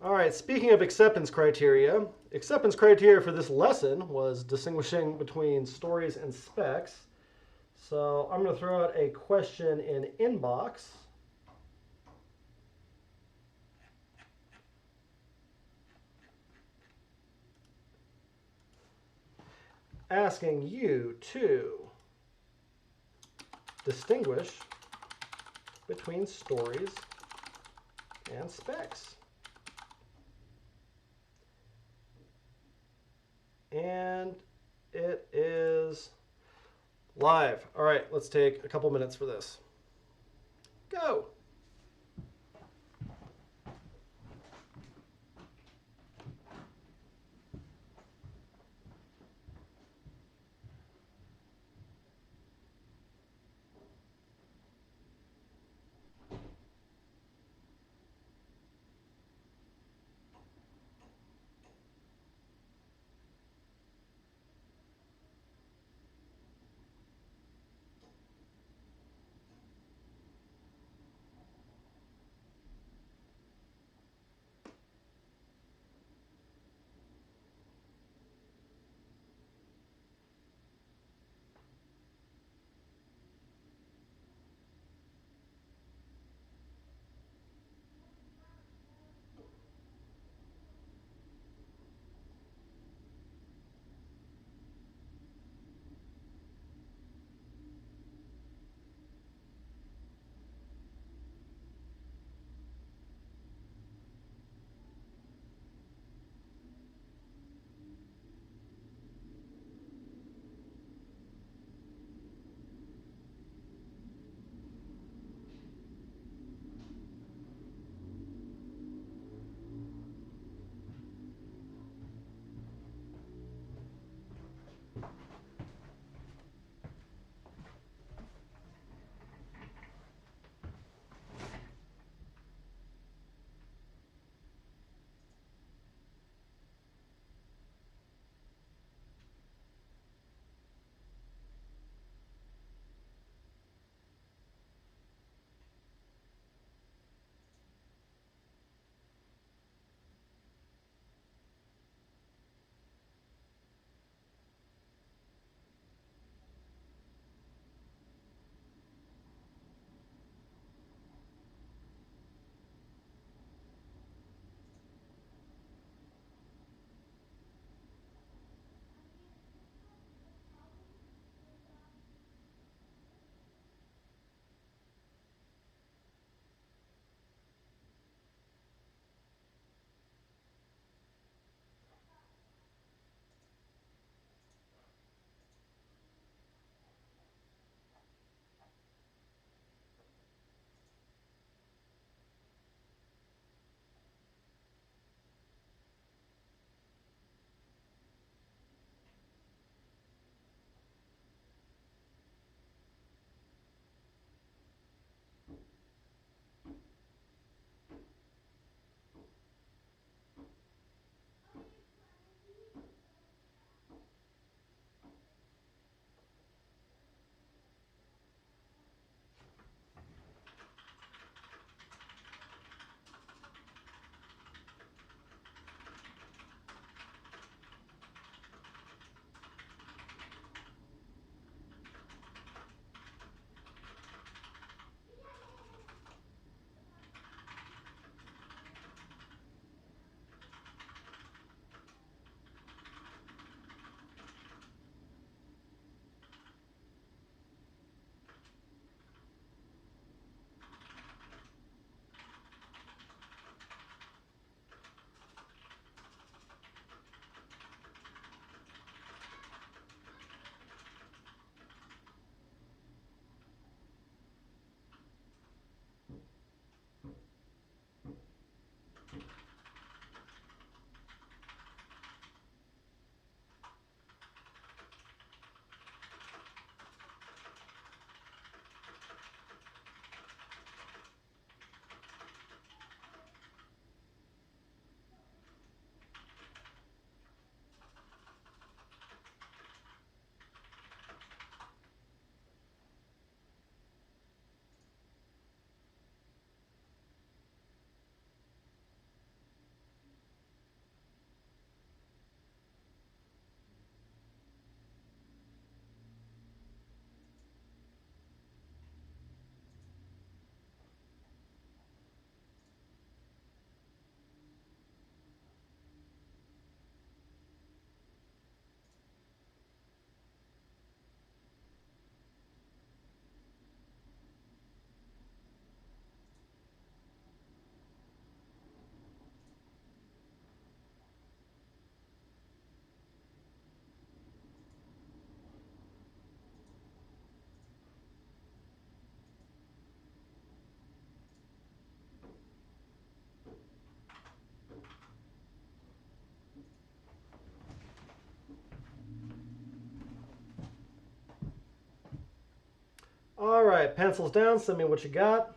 All right, speaking of acceptance criteria for this lesson was distinguishing between stories and specs. So I'm going to throw out a question in inbox. Asking you to distinguish between stories and specs. And it is live. All right, let's take a couple minutes for this. Go. right, pencils down. Send me what you got.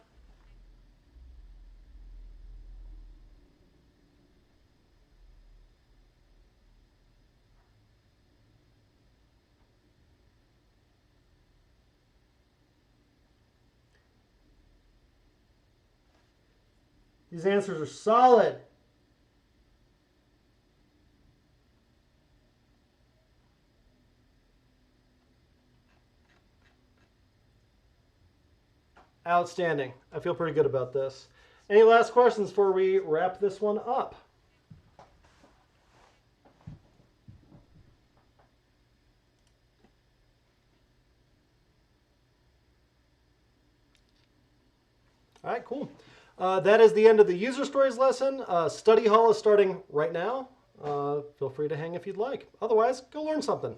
These answers are solid. Outstanding. I feel pretty good about this. Any last questions before we wrap this one up? All right, cool. That is the end of the user stories lesson. Study hall is starting right now. Feel free to hang if you'd like. Otherwise, go learn something.